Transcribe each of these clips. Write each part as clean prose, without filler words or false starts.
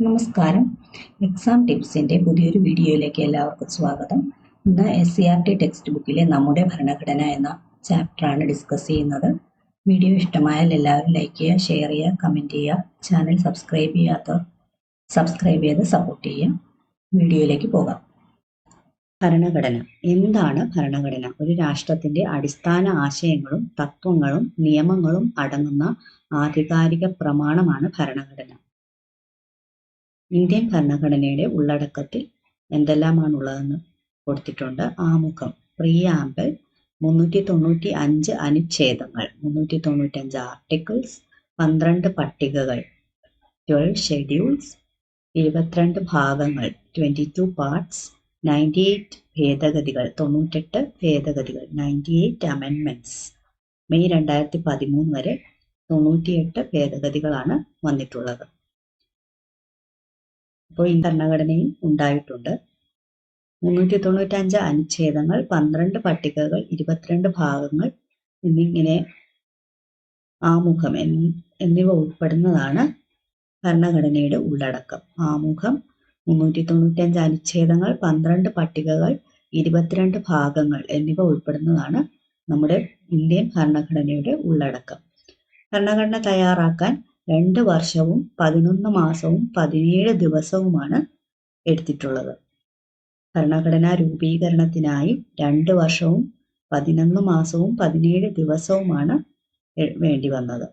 നമസ്കാരം. എക്സാം ടിപ്സിൻ്റെ പുതിയൊരു വീഡിയോയിലേക്ക് എല്ലാവർക്കും സ്വാഗതം. ഇന്ന് SCERT ടെക്സ്റ്റ് ബുക്കിലെ നമ്മുടെ ഭരണഘടന എന്ന ചാപ്റ്ററാണ് ഡിസ്കസ് ചെയ്യുന്നത്. വീഡിയോ ഇഷ്ടമായാൽ എല്ലാവരും ലൈക്ക് ചെയ്യുക, ഷെയർ ചെയ്യുക, കമൻറ്റ് ചെയ്യുക. ചാനൽ സബ്സ്ക്രൈബ് ചെയ്യാത്തവർ സബ്സ്ക്രൈബ് ചെയ്ത് സപ്പോർട്ട് ചെയ്യുക. വീഡിയോയിലേക്ക് പോകാം. ഭരണഘടന എന്താണ്? ഭരണഘടന ഒരു രാഷ്ട്രത്തിൻ്റെ അടിസ്ഥാന ആശയങ്ങളും തത്വങ്ങളും നിയമങ്ങളും അടങ്ങുന്ന ആധികാരിക പ്രമാണമാണ് ഭരണഘടന. ഇന്ത്യൻ ഭരണഘടനയുടെ ഉള്ളടക്കത്തിൽ എന്തെല്ലാമാണുള്ളതെന്ന് കൊടുത്തിട്ടുണ്ട്. ആമുഖം, പ്രിയാമ്പിൾ, 395 അനുച്ഛേദങ്ങൾ, 395 ആർട്ടിക്കിൾസ്, 12 പട്ടികകൾ, 12 ഷെഡ്യൂൾസ്, 22 ഭാഗങ്ങൾ, 22 പാർട്സ്, 98 ഭേദഗതികൾ, 98 ഭേദഗതികൾ, 98 അമെൻമെന്റ്സ്. മെയ് 2013 വരെ 98 ഭേദഗതികളാണ് വന്നിട്ടുള്ളത്. അപ്പോൾ ഈ ഭരണഘടനയും ഉണ്ടായിട്ടുണ്ട്. 395 അനുച്ഛേദങ്ങൾ, 12 പട്ടികകൾ, 22 ഭാഗങ്ങൾ എന്നിങ്ങനെ ആമുഖം എന്നിവ ഉൾപ്പെടുന്നതാണ് ഭരണഘടനയുടെ ഉള്ളടക്കം. ആമുഖം, 395 അനുച്ഛേദങ്ങൾ, 12 പട്ടികകൾ, 22 ഭാഗങ്ങൾ എന്നിവ ഉൾപ്പെടുന്നതാണ് നമ്മുടെ ഇന്ത്യൻ ഭരണഘടനയുടെ ഉള്ളടക്കം. ഭരണഘടന തയ്യാറാക്കാൻ 2 വർഷവും 11 മാസവും 17 ദിവസവുമാണ് എടുത്തിട്ടുള്ളത്. ഭരണഘടനാ രൂപീകരണത്തിനായി 2 വർഷവും 11 മാസവും 17 ദിവസവുമാണ് വേണ്ടി വന്നത്.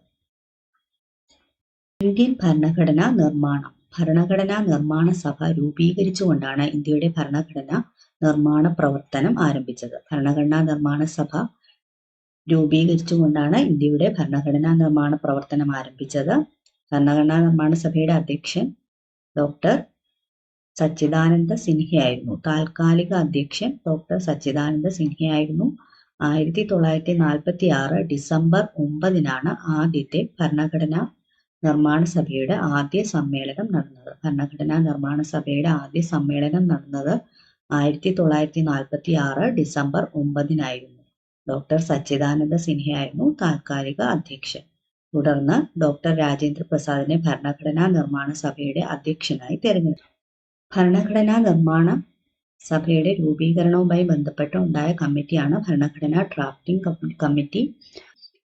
ഇന്ത്യൻ ഭരണഘടനാ നിർമ്മാണം. ഭരണഘടനാ നിർമ്മാണ സഭ രൂപീകരിച്ചുകൊണ്ടാണ് ഇന്ത്യയുടെ ഭരണഘടനാ നിർമ്മാണ പ്രവർത്തനം ആരംഭിച്ചത്. ഭരണഘടനാ നിർമ്മാണ സഭ രൂപീകരിച്ചുകൊണ്ടാണ് ഇന്ത്യയുടെ ഭരണഘടനാ നിർമ്മാണ പ്രവർത്തനം ആരംഭിച്ചത്. ഭരണഘടനാ നിർമ്മാണ സഭയുടെ അധ്യക്ഷൻ ഡോക്ടർ സച്ചിദാനന്ദ സിൻഹയായിരുന്നു. താൽക്കാലിക അധ്യക്ഷൻ ഡോക്ടർ സച്ചിദാനന്ദ സിൻഹയായിരുന്നു. 1946 ഡിസംബർ 9 ആദ്യത്തെ ഭരണഘടനാ നിർമ്മാണ സഭയുടെ ആദ്യ സമ്മേളനം നടന്നത്. ഭരണഘടനാ നിർമ്മാണ സഭയുടെ ആദ്യ സമ്മേളനം നടന്നത് 1946 ഡിസംബർ 9 ഡോക്ടർ സച്ചിദാനന്ദ സിൻഹയായിരുന്നു താൽക്കാലിക അധ്യക്ഷൻ. തുടർന്ന് ഡോക്ടർ രാജേന്ദ്ര പ്രസാദിനെ ഭരണഘടനാ നിർമ്മാണ സഭയുടെ അധ്യക്ഷനായി തെരഞ്ഞെടുത്തു. ഭരണഘടനാ നിർമ്മാണ സഭയുടെ രൂപീകരണവുമായി ബന്ധപ്പെട്ട് ഉണ്ടായ കമ്മിറ്റിയാണ് ഭരണഘടനാ drafting committee.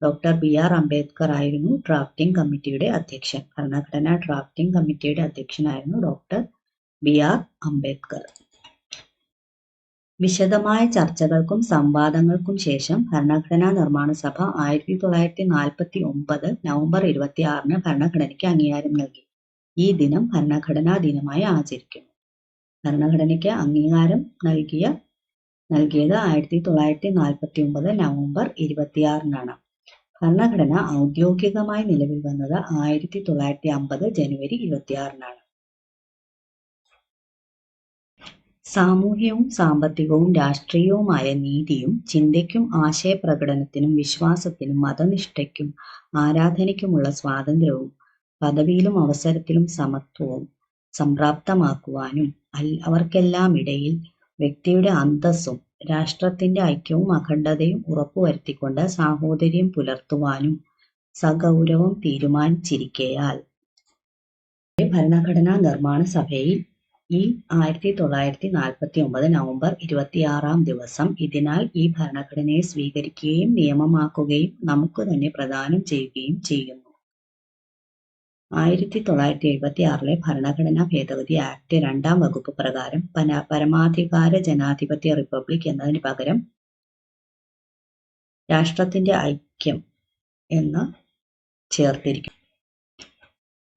Doctor BR Ambedkar ആയിരുന്നു ഡ്രാഫ്റ്റിംഗ് കമ്മിറ്റിയുടെ അധ്യക്ഷൻ. ഭരണഘടനാ ഡ്രാഫ്റ്റിംഗ് കമ്മിറ്റിയുടെ അധ്യക്ഷനായിരുന്നു ഡോക്ടർ BR അംബേദ്കർ. വിശദമായ ചർച്ചകൾക്കും സംവാദങ്ങൾക്കും ശേഷം ഭരണഘടനാ നിർമ്മാണ സഭ 1949 നവംബർ 26 ഭരണഘടനയ്ക്ക് അംഗീകാരം നൽകി. ഈ ദിനം ഭരണഘടനാ ദിനമായി ആചരിക്കുന്നു. ഭരണഘടനയ്ക്ക് അംഗീകാരം നൽകിയത് 1949 നവംബർ 26 ഭരണഘടന ഔദ്യോഗികമായി നിലവിൽ വന്നത് 1950 ജനുവരി 26 സാമൂഹ്യവും സാമ്പത്തികവും രാഷ്ട്രീയവുമായ നീതിയും ചിന്തയ്ക്കും ആശയപ്രകടനത്തിനും വിശ്വാസത്തിനും മതനിഷ്ഠയ്ക്കും ആരാധനയ്ക്കുമുള്ള സ്വാതന്ത്ര്യവും പദവിയിലും അവസരത്തിലും സമത്വവും സംപ്രാപ്തമാക്കുവാനും അവർക്കെല്ലാം ഇടയിൽ വ്യക്തിയുടെ അന്തസ്സും രാഷ്ട്രത്തിന്റെ ഐക്യവും അഖണ്ഡതയും ഉറപ്പുവരുത്തിക്കൊണ്ട് സാഹോദര്യം പുലർത്തുവാനും സഗൗരവം തീരുമാനിച്ചിരിക്കയാൽ ഭരണഘടനാ നിർമ്മാണ സഭയിൽ ഈ 1949 നവംബർ 26 ഇതിനാൽ ഈ ഭരണഘടനയെ സ്വീകരിക്കുകയും നിയമമാക്കുകയും നമുക്ക് തന്നെ പ്രദാനം ചെയ്യുകയും ചെയ്യുന്നു. 1976 ഭരണഘടനാ ഭേദഗതി ആക്ട് 2-ാം വകുപ്പ് പ്രകാരം പരമാധികാര ജനാധിപത്യ റിപ്പബ്ലിക് എന്നതിന് പകരം രാഷ്ട്രത്തിന്റെ ഐക്യം എന്ന് ചേർത്തിരിക്കുന്നു.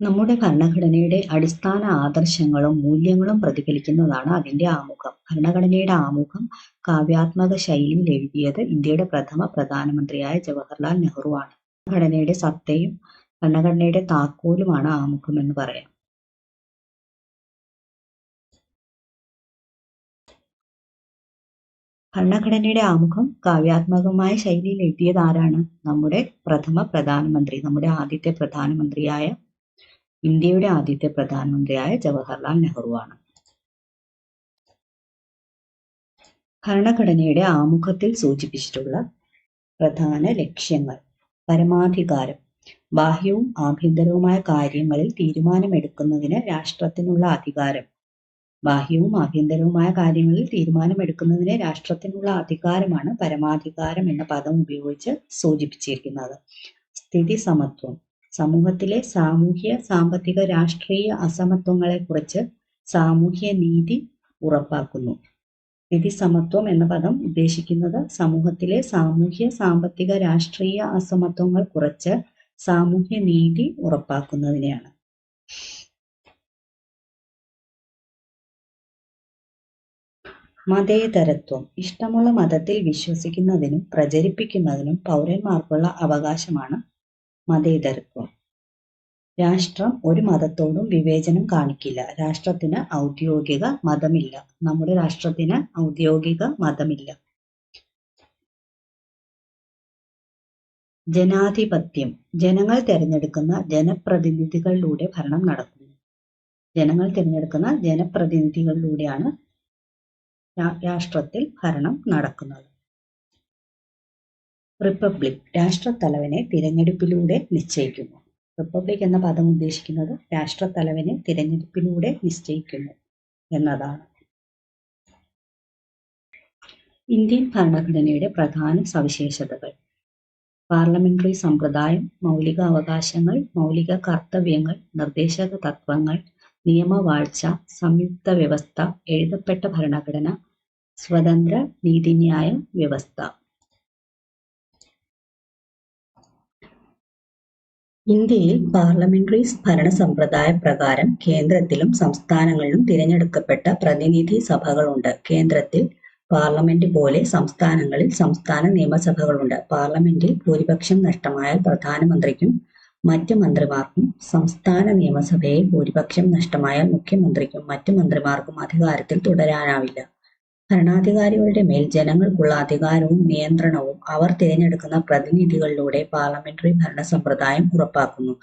നമ്മുടെ ഭരണഘടനയുടെ അടിസ്ഥാന ആദർശങ്ങളും മൂല്യങ്ങളും പ്രതിഫലിക്കുന്നതാണ് അതിന്റെ ആമുഖം. ഭരണഘടനയുടെ ആമുഖം കാവ്യാത്മക ശൈലിയിൽ എഴുതിയത് ഇന്ത്യയുടെ പ്രഥമ പ്രധാനമന്ത്രിയായ ജവഹർലാൽ നെഹ്റു ആണ്. ഭരണഘടനയുടെ സത്തയും ഭരണഘടനയുടെ താക്കോലുമാണ് ആമുഖം എന്ന് പറയാം. ഭരണഘടനയുടെ ആമുഖം കാവ്യാത്മകമായ ശൈലിയിൽ എഴുതിയത് ആരാണ്? നമ്മുടെ പ്രഥമ പ്രധാനമന്ത്രി, നമ്മുടെ ആദ്യത്തെ പ്രധാനമന്ത്രിയായ ഇന്ത്യയുടെ ആദ്യത്തെ പ്രധാനമന്ത്രിയായ ജവഹർലാൽ നെഹ്റു ആണ്. ഭരണഘടനയുടെ ആമുഖത്തിൽ സൂചിപ്പിച്ചിട്ടുള്ള പ്രധാന ലക്ഷ്യങ്ങൾ: പരമാധികാരം. ബാഹ്യവും ആഭ്യന്തരവുമായ കാര്യങ്ങളിൽ തീരുമാനമെടുക്കുന്നതിന് രാഷ്ട്രത്തിനുള്ള അധികാരം. ബാഹ്യവും ആഭ്യന്തരവുമായ കാര്യങ്ങളിൽ തീരുമാനമെടുക്കുന്നതിന് രാഷ്ട്രത്തിനുള്ള അധികാരമാണ് പരമാധികാരം എന്ന പദം ഉപയോഗിച്ച് സൂചിപ്പിച്ചിരിക്കുന്നത്. സ്ഥിതി സമത്വം. സമൂഹത്തിലെ സാമൂഹ്യ, സാമ്പത്തിക, രാഷ്ട്രീയ അസമത്വങ്ങളെക്കുറിച്ച് സാമൂഹ്യ നീതി ഉറപ്പാക്കുന്നു. സ്ഥിതി സമത്വം എന്ന പദം ഉദ്ദേശിക്കുന്നത് സമൂഹത്തിലെ സാമൂഹ്യ, സാമ്പത്തിക, രാഷ്ട്രീയ അസമത്വങ്ങൾ കുറച്ച് സാമൂഹ്യ നീതി ഉറപ്പാക്കുന്നതിനെയാണ്. മതേതരത്വം. ഇഷ്ടമുള്ള മതത്തിൽ വിശ്വസിക്കുന്നതിനും പ്രചരിപ്പിക്കുന്നതിനും പൗരന്മാർക്കുള്ള അവകാശമാണ് മതേതരത്വം. രാഷ്ട്രം ഒരു മതത്തോടും വിവേചനം കാണിക്കില്ല. രാഷ്ട്രത്തിന് ഔദ്യോഗിക മതമില്ല. നമ്മുടെ രാഷ്ട്രത്തിന് ഔദ്യോഗിക മതമില്ല. ജനാധിപത്യം. ജനങ്ങൾ തിരഞ്ഞെടുക്കുന്ന ജനപ്രതിനിധികളിലൂടെ ഭരണം നടക്കുന്നു. ജനങ്ങൾ തിരഞ്ഞെടുക്കുന്ന ജനപ്രതിനിധികളിലൂടെയാണ് രാഷ്ട്രത്തിൽ ഭരണം നടക്കുന്നത്. റിപ്പബ്ലിക്. രാഷ്ട്രത്തലവനെ തിരഞ്ഞെടുപ്പിലൂടെ നിശ്ചയിക്കുന്നു. റിപ്പബ്ലിക് എന്ന പദം ഉദ്ദേശിക്കുന്നത് രാഷ്ട്രത്തലവനെ തിരഞ്ഞെടുപ്പിലൂടെ നിശ്ചയിക്കുന്നു എന്നതാണ്. ഇന്ത്യൻ ഭരണഘടനയുടെ പ്രധാന സവിശേഷതകൾ. പാർലമെന്ററി സമ്പ്രദായം, മൗലിക അവകാശങ്ങൾ, മൗലിക കർത്തവ്യങ്ങൾ, നിർദ്ദേശക തത്വങ്ങൾ, നിയമവാഴ്ച, സംയുക്ത വ്യവസ്ഥ, എഴുതപ്പെട്ട ഭരണഘടന, സ്വതന്ത്ര നീതിന്യായ വ്യവസ്ഥ. ഇന്ത്യയിൽ പാർലമെന്ററി ഭരണ സമ്പ്രദായ പ്രകാരം കേന്ദ്രത്തിലും സംസ്ഥാനങ്ങളിലും തിരഞ്ഞെടുക്കപ്പെട്ട പ്രതിനിധി സഭകളുണ്ട്. കേന്ദ്രത്തിൽ പാർലമെന്റ് പോലെ സംസ്ഥാനങ്ങളിൽ സംസ്ഥാന നിയമസഭകളുണ്ട്. പാർലമെന്റിൽ ഭൂരിപക്ഷം നഷ്ടമായാൽ പ്രധാനമന്ത്രിക്കും മറ്റ് മന്ത്രിമാർക്കും, സംസ്ഥാന നിയമസഭയിൽ ഭൂരിപക്ഷം നഷ്ടമായാൽ മുഖ്യമന്ത്രിക്കും മറ്റ് മന്ത്രിമാർക്കും അധികാരത്തിൽ തുടരാനാവില്ല. ഭരണാധികാരികളുടെ മേൽ ജനങ്ങൾക്കുള്ള അധികാരവും നിയന്ത്രണവും അവർ തിരഞ്ഞെടുക്കുന്ന പ്രതിനിധികളിലൂടെ പാർലമെന്ററി ഭരണ സമ്പ്രദായം ഉറപ്പാക്കുന്നു.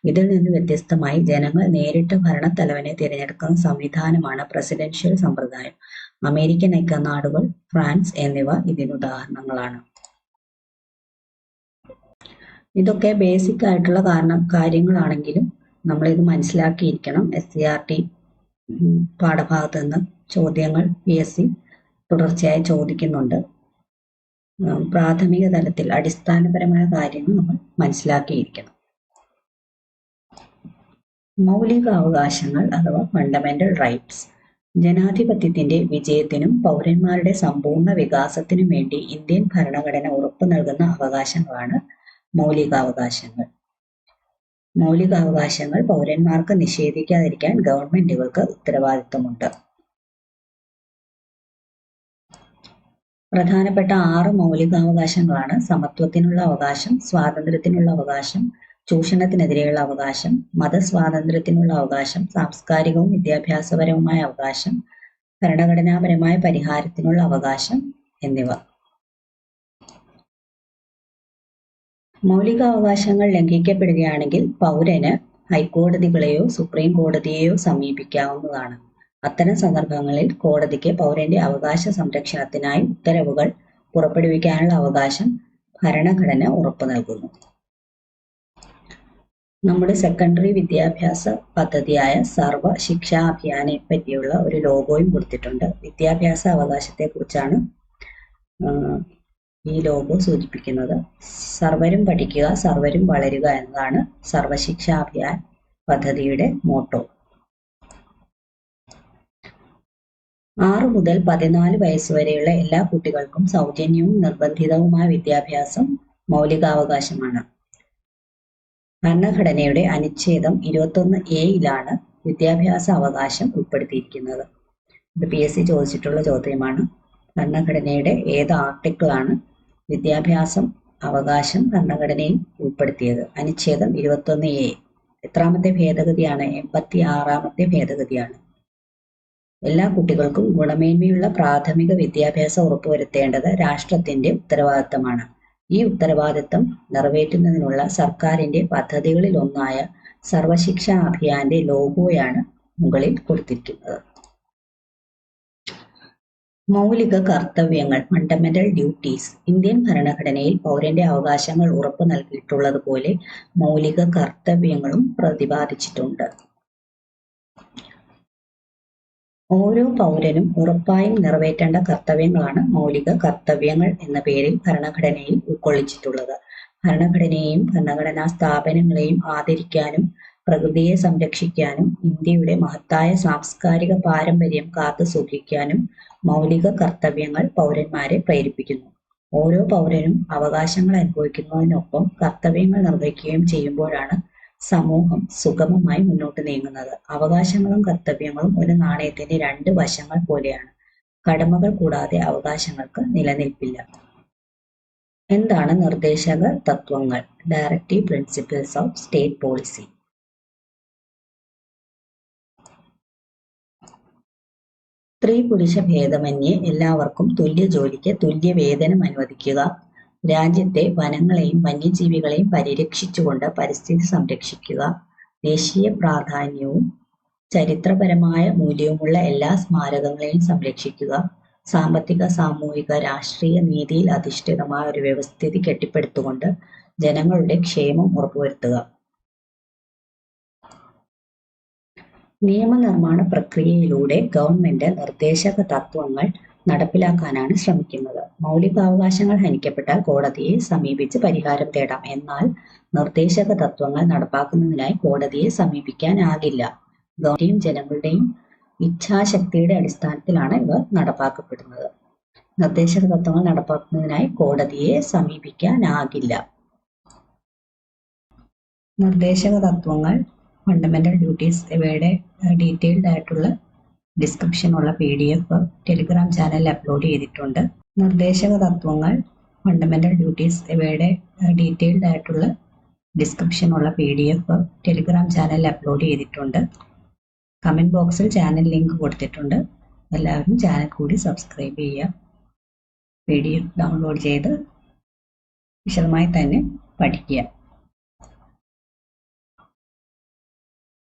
ഇതിൽ നിന്ന് വ്യത്യസ്തമായി ജനങ്ങൾ നേരിട്ട് ഭരണത്തലവനെ തിരഞ്ഞെടുക്കുന്ന സംവിധാനമാണ് പ്രസിഡൻഷ്യൽ സമ്പ്രദായം. അമേരിക്കൻ ഐക്യനാടുകൾ, ഫ്രാൻസ് എന്നിവ ഇതിനുദാഹരണങ്ങളാണ്. ഇതൊക്കെ ബേസിക് ആയിട്ടുള്ള കാര്യങ്ങളാണെങ്കിലും നമ്മളിത് മനസ്സിലാക്കിയിരിക്കണം. SCERT പാഠഭാഗത്ത് നിന്ന് ചോദ്യങ്ങൾ PSC തുടർച്ചയായി ചോദിക്കുന്നുണ്ട്. പ്രാഥമിക തലത്തിൽ അടിസ്ഥാനപരമായ കാര്യങ്ങൾ നമ്മൾ മനസ്സിലാക്കിയിരിക്കണം. മൗലിക അവകാശങ്ങൾ അഥവാ ഫണ്ടമെന്റൽ റൈറ്റ്സ്. ജനാധിപത്യത്തിന്റെ വിജയത്തിനും പൗരന്മാരുടെ സമ്പൂർണ്ണ വികാസത്തിനും വേണ്ടി ഇന്ത്യൻ ഭരണഘടന ഉറപ്പു നൽകുന്ന അവകാശങ്ങളാണ് മൗലികാവകാശങ്ങൾ. മൗലികാവകാശങ്ങൾ പൗരന്മാർക്ക് നിഷേധിക്കാതിരിക്കാൻ ഗവൺമെന്റുകൾക്ക് ഉത്തരവാദിത്തമുണ്ട്. പ്രധാനപ്പെട്ട 6 മൗലികാവകാശങ്ങളാണ് സമത്വത്തിനുള്ള അവകാശം, സ്വാതന്ത്ര്യത്തിനുള്ള അവകാശം, ചൂഷണത്തിനെതിരെയുള്ള അവകാശം, മതസ്വാതന്ത്ര്യത്തിനുള്ള അവകാശം, സാംസ്കാരികവും വിദ്യാഭ്യാസപരവുമായ അവകാശം, ഭരണഘടനാപരമായ പരിഹാരത്തിനുള്ള അവകാശം എന്നിവ. മൗലികാവകാശങ്ങൾ ലംഘിക്കപ്പെടുകയാണെങ്കിൽ പൗരന് ഹൈക്കോടതികളെയോ സുപ്രീം കോടതിയെയോ സമീപിക്കാവുന്നതാണ്. അത്തരം സന്ദർഭങ്ങളിൽ കോടതിക്ക് പൗരന്റെ അവകാശ സംരക്ഷണത്തിനായി ഉത്തരവുകൾ പുറപ്പെടുവിക്കാനുള്ള അവകാശം ഭരണഘടന ഉറപ്പു നൽകുന്നു. നമ്മുടെ സെക്കൻഡറി വിദ്യാഭ്യാസ പദ്ധതിയായ സർവ ശിക്ഷാ അഭിയാനെ പറ്റിയുള്ള ഒരു ലോഗോയും കൊടുത്തിട്ടുണ്ട്. വിദ്യാഭ്യാസ അവകാശത്തെക്കുറിച്ചാണ് ഈ ലോഗോ സൂചിപ്പിക്കുന്നത്. സർവരും പഠിക്കുക, സർവരും വളരുക എന്നതാണ് സർവശിക്ഷാ അഭിയാൻ പദ്ധതിയുടെ മോട്ടോ. 6 മുതൽ 14 വയസ്സുവരെയുള്ള എല്ലാ കുട്ടികൾക്കും സൗജന്യവും നിർബന്ധിതവുമായ വിദ്യാഭ്യാസം മൗലികാവകാശമാണ്. ഭരണഘടനയുടെ അനുച്ഛേദം 21A വിദ്യാഭ്യാസ അവകാശം ഉൾപ്പെടുത്തിയിരിക്കുന്നത്. ഇത് PSC ചോദിച്ചിട്ടുള്ള ചോദ്യമാണ്. ഭരണഘടനയുടെ ഏത് ആർട്ടിക്കിളാണ് വിദ്യാഭ്യാസം അവകാശം ഭരണഘടനയിൽ ഉൾപ്പെടുത്തിയത്? അനുച്ഛേദം 21A. എത്രാമത്തെ ഭേദഗതിയാണ്? 86ാമത്തെ ഭേദഗതിയാണ്. എല്ലാ കുട്ടികൾക്കും ഗുണമേന്മയുള്ള പ്രാഥമിക വിദ്യാഭ്യാസം ഉറപ്പുവരുത്തേണ്ടത് രാഷ്ട്രത്തിന്റെ ഉത്തരവാദിത്തമാണ്. ഈ ഉത്തരവാദിത്തം നിറവേറ്റുന്നതിനുള്ള സർക്കാരിന്റെ പദ്ധതികളിൽ ഒന്നായ സർവശിക്ഷാ അഭിയാന്റെ ലോഗോയാണ് മുകളിൽ കൊടുത്തിരിക്കുന്നത്. മൗലിക കർത്തവ്യങ്ങൾ ഫണ്ടമെന്റൽ ഡ്യൂട്ടീസ്. ഇന്ത്യൻ ഭരണഘടനയിൽ പൗരന്റെ അവകാശങ്ങൾ ഉറപ്പു നൽകിയിട്ടുള്ളതുപോലെ മൗലിക കർത്തവ്യങ്ങളും പ്രതിപാദിച്ചിട്ടുണ്ട്. ഓരോ പൗരനും ഉറപ്പായും നിറവേറ്റേണ്ട കർത്തവ്യങ്ങളാണ് മൗലിക കർത്തവ്യങ്ങൾ എന്ന പേരിൽ ഭരണഘടനയിൽ ഉൾക്കൊള്ളിച്ചിട്ടുള്ളത്. ഭരണഘടനയെയും ഭരണഘടനാ സ്ഥാപനങ്ങളെയും ആദരിക്കാനും പ്രകൃതിയെ സംരക്ഷിക്കാനും ഇന്ത്യയുടെ മഹത്തായ സാംസ്കാരിക പാരമ്പര്യം കാത്തുസൂക്ഷിക്കാനും മൗലിക കർത്തവ്യങ്ങൾ പൗരന്മാരെ പ്രേരിപ്പിക്കുന്നു. ഓരോ പൗരനും അവകാശങ്ങൾ അനുഭവിക്കുന്നതിനൊപ്പം കർത്തവ്യങ്ങൾ നിർവഹിക്കുകയും ചെയ്യുമ്പോഴാണ് സമൂഹം സുഗമമായി മുന്നോട്ട് നീങ്ങുന്നത്. അവകാശങ്ങളും കർത്തവ്യങ്ങളും ഒരു നാണയത്തിന്റെ രണ്ട് വശങ്ങൾ പോലെയാണ്. കടമകൾ കൂടാതെ അവകാശങ്ങൾക്ക് നിലനിൽപ്പില്ല. എന്താണ് നിർദ്ദേശക തത്വങ്ങൾ? Directive principles of state policy. സ്ത്രീ പുരുഷ ഭേദമന്യേ എല്ലാവർക്കും തുല്യ ജോലിക്ക് തുല്യ വേതനം അനുവദിക്കുക. രാജ്യത്തെ വനങ്ങളെയും വന്യജീവികളെയും പരിരക്ഷിച്ചുകൊണ്ട് പരിസ്ഥിതി സംരക്ഷിക്കുക. ദേശീയ പ്രാധാന്യവും ചരിത്രപരമായ മൂല്യവുമുള്ള എല്ലാ സ്മാരകങ്ങളെയും സംരക്ഷിക്കുക. സാമ്പത്തിക, സാമൂഹിക, രാഷ്ട്രീയ നീതിയിൽ അധിഷ്ഠിതമായ ഒരു വ്യവസ്ഥിതി കെട്ടിപ്പടുത്തുകൊണ്ട് ജനങ്ങളുടെ ക്ഷേമം ഉറപ്പുവരുത്തുക. നിയമനിർമ്മാണ പ്രക്രിയയിലൂടെ ഗവൺമെന്റ് നിർദ്ദേശക തത്വങ്ങൾ നടപ്പിലാക്കാനാണ് ശ്രമിക്കുന്നത്. മൗലികാവകാശങ്ങൾ ഹനിക്കപ്പെട്ടാൽ കോടതിയെ സമീപിച്ച് പരിഹാരം തേടാം. എന്നാൽ നിർദ്ദേശക തത്വങ്ങൾ നടപ്പാക്കുന്നതിനായി കോടതിയെ സമീപിക്കാനാകില്ല. ഗവൺമെന്റിന്റെയും ജനങ്ങളുടെയും ഇച്ഛാശക്തിയുടെ അടിസ്ഥാനത്തിലാണ് ഇവ നടപ്പാക്കപ്പെടുന്നത്. നിർദ്ദേശക തത്വങ്ങൾ നടപ്പാക്കുന്നതിനായി കോടതിയെ സമീപിക്കാനാകില്ല. നിർദ്ദേശക തത്വങ്ങൾ, ഫണ്ടമെന്റൽ ഡ്യൂട്ടീസ് ഇവയുടെ ഡീറ്റെയിൽഡ് ആയിട്ടുള്ള ഡിസ്ക്രിപ്ഷനുള്ള PDF ടെലിഗ്രാം ചാനലിൽ അപ്ലോഡ് ചെയ്തിട്ടുണ്ട്. നിർദ്ദേശക തത്വങ്ങൾ, ഫണ്ടമെന്റൽ ഡ്യൂട്ടീസ് ഇവയുടെ ഡീറ്റെയിൽഡ് ആയിട്ടുള്ള ഡിസ്ക്രിപ്ഷനുള്ള PDF ടെലിഗ്രാം ചാനലിൽ അപ്ലോഡ് ചെയ്തിട്ടുണ്ട്. കമന്റ് ബോക്സിൽ ചാനൽ ലിങ്ക് കൊടുത്തിട്ടുണ്ട്. എല്ലാവരും ചാനൽ കൂടി സബ്സ്ക്രൈബ് ചെയ്യുക. PDF ഡൗൺലോഡ് ചെയ്ത് വിശദമായി തന്നെ പഠിക്കുക.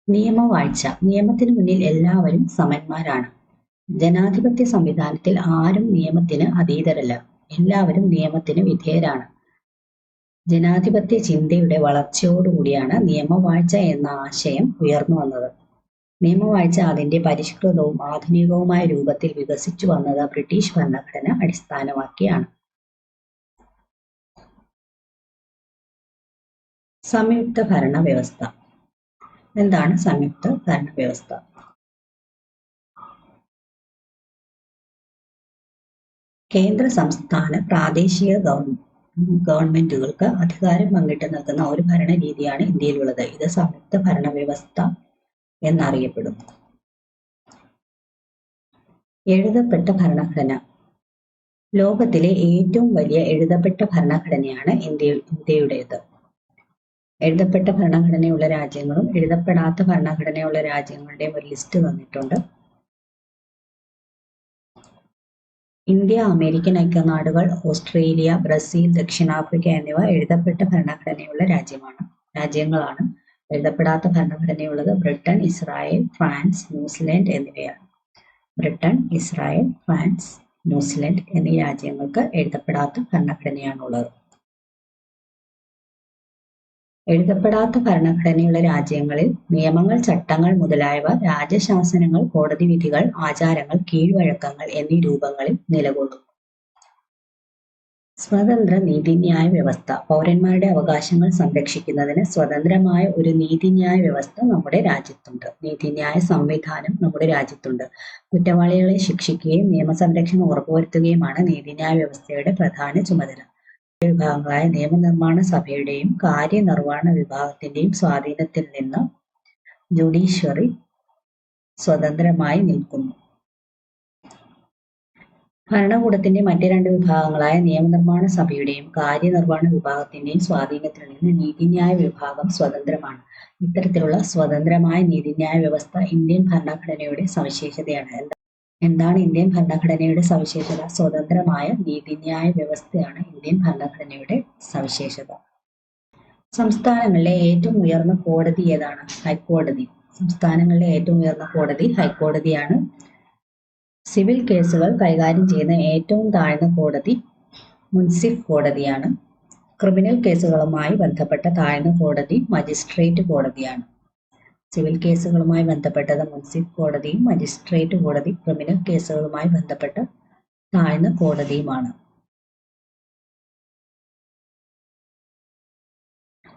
നിയമവാഴ്ച. നിയമത്തിന് മുന്നിൽ എല്ലാവരും സമന്മാരാണ്. ജനാധിപത്യ സംവിധാനത്തിൽ ആരും നിയമത്തിന് അതീതരല്ല. എല്ലാവരും നിയമത്തിന് വിധേയരാണ്. ജനാധിപത്യ ചിന്തയുടെ വളർച്ചയോടുകൂടിയാണ് നിയമവാഴ്ച എന്ന ആശയം ഉയർന്നു വന്നത്. നിയമവാഴ്ച അതിന്റെ പരിഷ്കൃതവും ആധുനികവുമായ രൂപത്തിൽ വികസിച്ചു വന്നത് ബ്രിട്ടീഷ് ഭരണഘടന അടിസ്ഥാനമാക്കിയാണ്. സംയുക്ത ഭരണ വ്യവസ്ഥ. എന്താണ് സംയുക്ത ഭരണ വ്യവസ്ഥ? കേന്ദ്ര, സംസ്ഥാന, പ്രാദേശിക ഗവൺമെന്റുകൾക്ക് അധികാരം പങ്കിട്ട് നൽകുന്ന ഒരു ഭരണരീതിയാണ് ഇന്ത്യയിലുള്ളത്. ഇത് സംയുക്ത ഭരണ വ്യവസ്ഥ എന്നറിയപ്പെടുന്നു. എഴുതപ്പെട്ട ഭരണഘടന. ലോകത്തിലെ ഏറ്റവും വലിയ എഴുതപ്പെട്ട ഭരണഘടനയാണ് ഇന്ത്യയുടേത്. എഴുതപ്പെട്ട ഭരണഘടനയുള്ള രാജ്യങ്ങളും എഴുതപ്പെടാത്ത ഭരണഘടനയുള്ള രാജ്യങ്ങളുടെയും ഒരു ലിസ്റ്റ് തന്നിട്ടുണ്ട്. ഇന്ത്യ, അമേരിക്കൻ ഐക്യനാടുകൾ, ഓസ്ട്രേലിയ, ബ്രസീൽ, ദക്ഷിണാഫ്രിക്ക എന്നിവ എഴുതപ്പെട്ട ഭരണഘടനയുള്ള രാജ്യങ്ങളാണ്. എഴുതപ്പെടാത്ത ഭരണഘടനയുള്ളത് ബ്രിട്ടൻ, ഇസ്രായേൽ, ഫ്രാൻസ്, ന്യൂസിലൻഡ് എന്നിവയാണ്. ബ്രിട്ടൻ, ഇസ്രായേൽ, ഫ്രാൻസ്, ന്യൂസിലൻഡ് എന്നീ രാജ്യങ്ങൾക്ക് എഴുതപ്പെടാത്ത ഭരണഘടനയാണുള്ളത്. എഴുതപ്പെടാത്ത ഭരണഘടനയുള്ള രാജ്യങ്ങളിൽ നിയമങ്ങൾ, ചട്ടങ്ങൾ മുതലായവ രാജശാസനങ്ങൾ, കോടതി വിധികൾ, ആചാരങ്ങൾ, കീഴ്വഴക്കങ്ങൾ എന്നീ രൂപങ്ങളിൽ നിലകൊള്ളുന്നു. സ്വതന്ത്ര നീതിന്യായ വ്യവസ്ഥ. പൗരന്മാരുടെ അവകാശങ്ങൾ സംരക്ഷിക്കുന്നതിന് സ്വതന്ത്രമായ ഒരു നീതിന്യായ വ്യവസ്ഥ നമ്മുടെ രാജ്യത്തുണ്ട്. നീതിന്യായ സംവിധാനം നമ്മുടെ രാജ്യത്തുണ്ട്. കുറ്റവാളികളെ ശിക്ഷിക്കുകയും നിയമസംരക്ഷണം ഉറപ്പുവരുത്തുകയുമാണ് നീതിന്യായ വ്യവസ്ഥയുടെ പ്രധാന ചുമതല. വിഭാഗങ്ങളായ നിയമനിർമ്മാണ സഭയുടെയും കാര്യനിർവഹണ വിഭാഗത്തിന്റെയും സ്വാധീനത്തിൽ നിന്ന് ജുഡീഷ്യറി സ്വതന്ത്രമായി നിൽക്കുന്നു. ഭരണകൂടത്തിന്റെ മറ്റ് രണ്ട് വിഭാഗങ്ങളായ നിയമനിർമ്മാണ സഭയുടെയും കാര്യനിർവഹണ വിഭാഗത്തിന്റെയും സ്വാധീനത്തിൽ നിന്ന് നീതിന്യായ വിഭാഗം സ്വതന്ത്രമാണ്. ഇത്തരത്തിലുള്ള സ്വതന്ത്രമായ നീതിന്യായ വ്യവസ്ഥ ഇന്ത്യൻ ഭരണഘടനയുടെ സവിശേഷതയാണ്. എന്താണ് ഇന്ത്യൻ ഭരണഘടനയുടെ സവിശേഷത? സ്വതന്ത്രമായ നീതിന്യായ വ്യവസ്ഥയാണ് ഇന്ത്യൻ ഭരണഘടനയുടെ സവിശേഷത. സംസ്ഥാനങ്ങളിലെ ഏറ്റവും ഉയർന്ന കോടതി ഏതാണ്? ഹൈക്കോടതി. സംസ്ഥാനങ്ങളിലെ ഏറ്റവും ഉയർന്ന കോടതി ഹൈക്കോടതിയാണ്. സിവിൽ കേസുകൾ കൈകാര്യം ചെയ്യുന്ന ഏറ്റവും താഴ്ന്ന കോടതി മുൻസിഫ് കോടതിയാണ്. ക്രിമിനൽ കേസുകളുമായി ബന്ധപ്പെട്ട താഴ്ന്ന കോടതി മജിസ്ട്രേറ്റ് കോടതിയാണ്. സിവിൽ കേസുകളുമായി ബന്ധപ്പെട്ടത് മുൻസിഫ് കോടതിയും മജിസ്ട്രേറ്റ് കോടതി ക്രിമിനൽ കേസുകളുമായി ബന്ധപ്പെട്ട താഴ്ന്ന കോടതിയുമാണ്.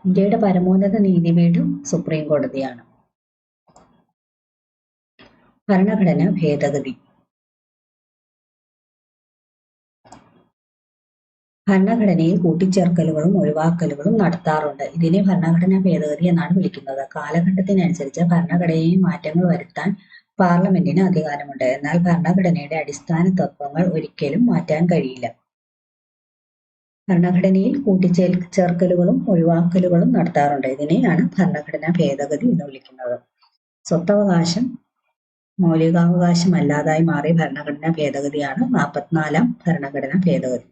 ഇന്ത്യയുടെ പരമോന്നത നീതിപീഠം സുപ്രീം കോടതിയാണ്. ഭരണഘടനാ ഭേദഗതി. ഭരണഘടനയിൽ കൂട്ടിച്ചേർക്കലുകളും ഒഴിവാക്കലുകളും നടത്താറുണ്ട്. ഇതിനെ ഭരണഘടനാ ഭേദഗതി എന്നാണ് വിളിക്കുന്നത്. കാലഘട്ടത്തിനനുസരിച്ച് ഭരണഘടനയിൽ മാറ്റങ്ങൾ വരുത്താൻ പാർലമെന്റിന് അധികാരമുണ്ട്. എന്നാൽ ഭരണഘടനയുടെ അടിസ്ഥാന തത്വങ്ങൾ ഒരിക്കലും മാറ്റാൻ കഴിയില്ല. ഭരണഘടനയിൽ കൂട്ടിച്ചേർക്കലുകളും ഒഴിവാക്കലുകളും നടത്താറുണ്ട്. ഇതിനെയാണ് ഭരണഘടനാ ഭേദഗതി എന്ന് വിളിക്കുന്നത്. സ്വത്തവകാശം മൗലികാവകാശമല്ലാതായി മാറിയ ഭരണഘടനാ ഭേദഗതിയാണ് 44ാം ഭരണഘടനാ ഭേദഗതി.